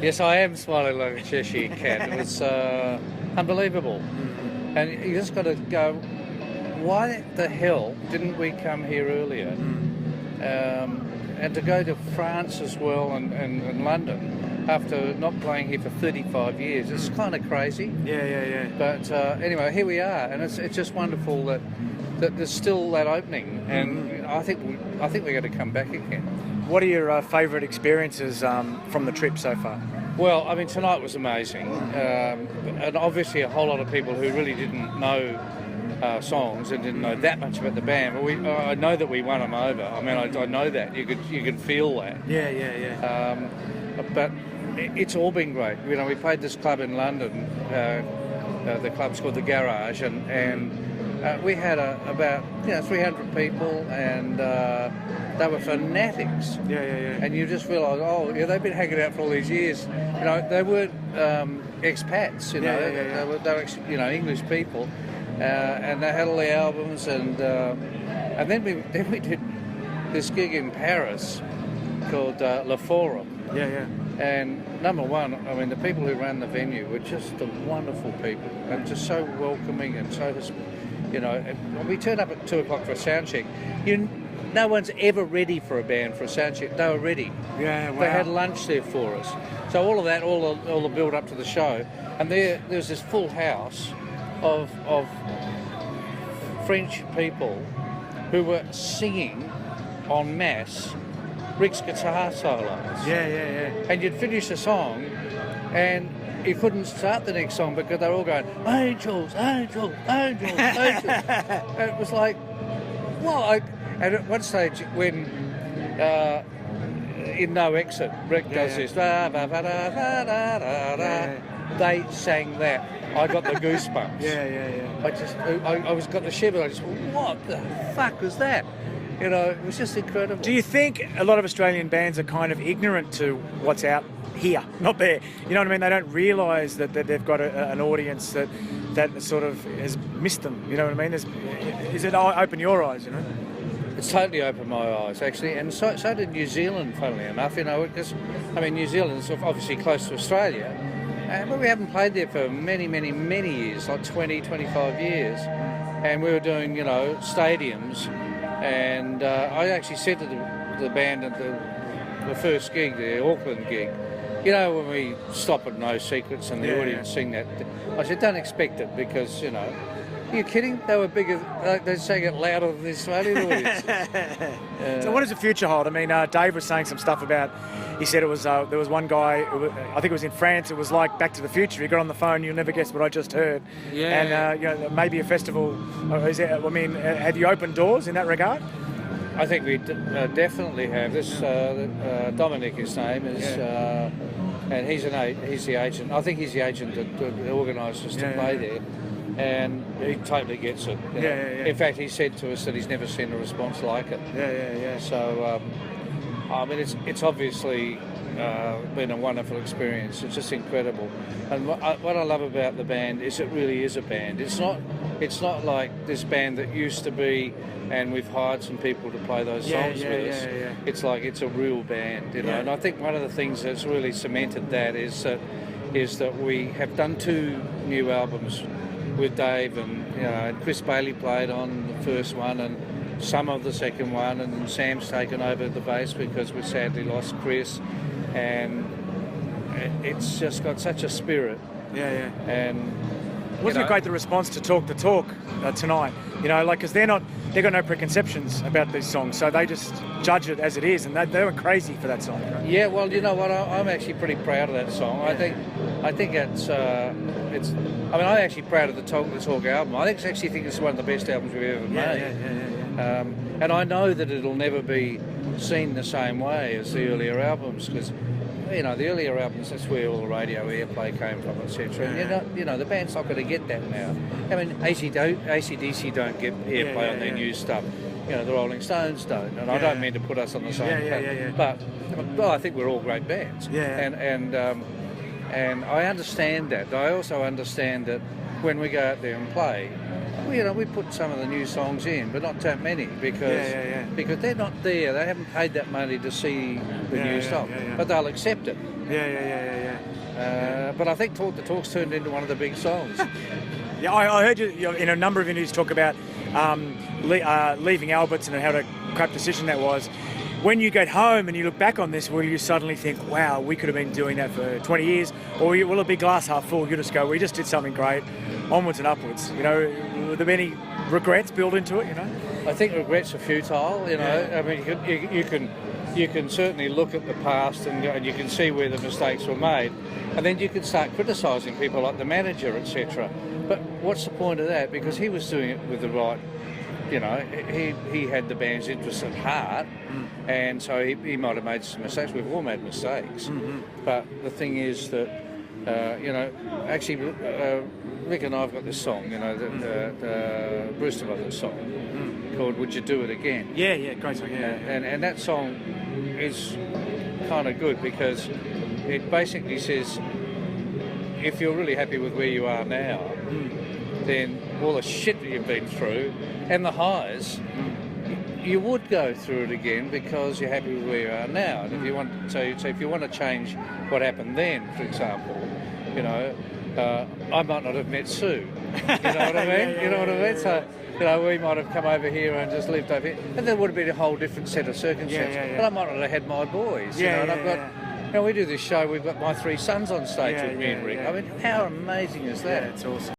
Yes, I am smiling like a Cheshire cat. It was unbelievable. And you just got to go, why the hell didn't we come here earlier? And to go to France as well and London after not playing here for 35 years, it's kind of crazy. Yeah. But anyway, here we are, and it's just wonderful that there's still that opening, and I think we're going to come back again. What are your favourite experiences from the trip so far? Well, I mean, tonight was amazing, and obviously a whole lot of people who really didn't know songs and didn't know that much about the band. But I know that we won them over. I mean, I know that you could feel that. Yeah. But it's all been great. You know, we played this club in London. The club's called the Garage, and we had about 300 people, and they were fanatics. Yeah. And you just realise, they've been hanging out for all these years. You know, they weren't expats. You know, they were actually, English people, and they had all the albums, and then we did this gig in Paris called Le Forum. Yeah. And number one, I mean, the people who ran the venue were just the wonderful people, and just so welcoming and so, when we turned up at 2 o'clock for a sound check, no one's ever ready for a band for a sound check. They were ready. Yeah, wow. They had lunch there for us. So all of that, all the build up to the show, and there's this full house of French people who were singing en masse Rick's guitar solos. Yeah. And you'd finish a song, and you couldn't start the next song because they were all going, angels, angels, angels, angels. And it was like, what? And at one stage, when in No Exit, Rick does this, they sang that. I got the goosebumps. Yeah. I got the shiver. I just went, what the fuck was that? It was just incredible. Do you think a lot of Australian bands are kind of ignorant to what's out here, not there? You know what I mean? They don't realise that they've got an audience that sort of has missed them. You know what I mean? Is it open your eyes, It's totally opened my eyes, actually, and so did New Zealand, funnily enough, because, New Zealand's obviously close to Australia, but we haven't played there for many, many, many years, like 20, 25 years, and we were doing, stadiums, and I actually said to the band at the first gig, the Auckland gig, when we stop at No Secrets and the audience sing that, I said, don't expect it, because, are you kidding? They were bigger. They sang it louder than the Australian audience. So what does the future hold? I mean, Dave was saying some stuff about. He said it was there was one guy. I think it was in France. It was like Back to the Future. He got on the phone. You'll never guess what I just heard. Yeah. And maybe a festival. Have you opened doors in that regard? I think we definitely have. This Dominic, his name is, and he's the agent. I think he's the agent that organised us to play there. And he totally gets it. Yeah. In fact, he said to us that he's never seen a response like it. Yeah. So, it's obviously been a wonderful experience. It's just incredible. And what I love about the band is it really is a band. It's not like this band that used to be, and we've hired some people to play those songs with us. Yeah. It's like it's a real band, And I think one of the things that's really cemented that is that we have done 2 new albums with Dave, and Chris Bailey played on the first one and some of the second one, and then Sam's taken over the bass because we sadly lost Chris, and it's just got such a spirit. Yeah. And wasn't it great, the response to Talk the Talk tonight? Because they've got no preconceptions about these songs, so they just judge it as it is, and they went crazy for that song. Right? Yeah, well, you know what? I'm actually pretty proud of that song. Yeah. I think it's. I'm actually proud of the Talk the Talk album. I actually think it's one of the best albums we've ever made. Yeah. And I know that it'll never be seen the same way as the earlier albums, because the earlier albums, that's where all the radio airplay came from, etc. And the band's not going to get that now. I mean, AC/DC don't get airplay on their new stuff. The Rolling Stones don't, and I don't mean to put us on the same but I think we're all great bands. And I understand that. I also understand that when we go out there and play, well, we put some of the new songs in, but not that many because they're not there. They haven't paid that money to see the new stuff, but they'll accept it. But I think Talk the Talk's turned into one of the big songs. Yeah, I heard you in a number of interviews talk about leaving Alberts and how a crap decision that was. When you get home and you look back on this, will you suddenly think, wow, we could have been doing that for 20 years? Or will it be glass half full? You just go, we just did something great, onwards and upwards. You know, were there any regrets built into it, you know? I think regrets are futile, you know. I mean, you can certainly look at the past and you can see where the mistakes were made. And then you can start criticising people like the manager, etc. But what's the point of that? Because he was doing it with the right, you know, he had the band's interests at heart, and so he might have made some mistakes. We've all made mistakes. But the thing is that, you know, actually, Rick and I have got this song, you know, the Brewster Brothers song called "Would You Do It Again?" Yeah, great song. And that song is kind of good because it basically says, if you're really happy with where you are now, then all the shit that you've been through and the highs, you would go through it again because you're happy with where you are now. And if you want, so if you want to change what happened then, for example, you know, I might not have met Sue. You know what I mean? You know what I mean? So, you know, we might have come over here and just lived over here, and there would have been a whole different set of circumstances. But I might not have had my boys. You know, and I've got. You know, we do this show. We've got my 3 sons on stage with me and Rick. I mean, how amazing is that? Yeah, it's awesome.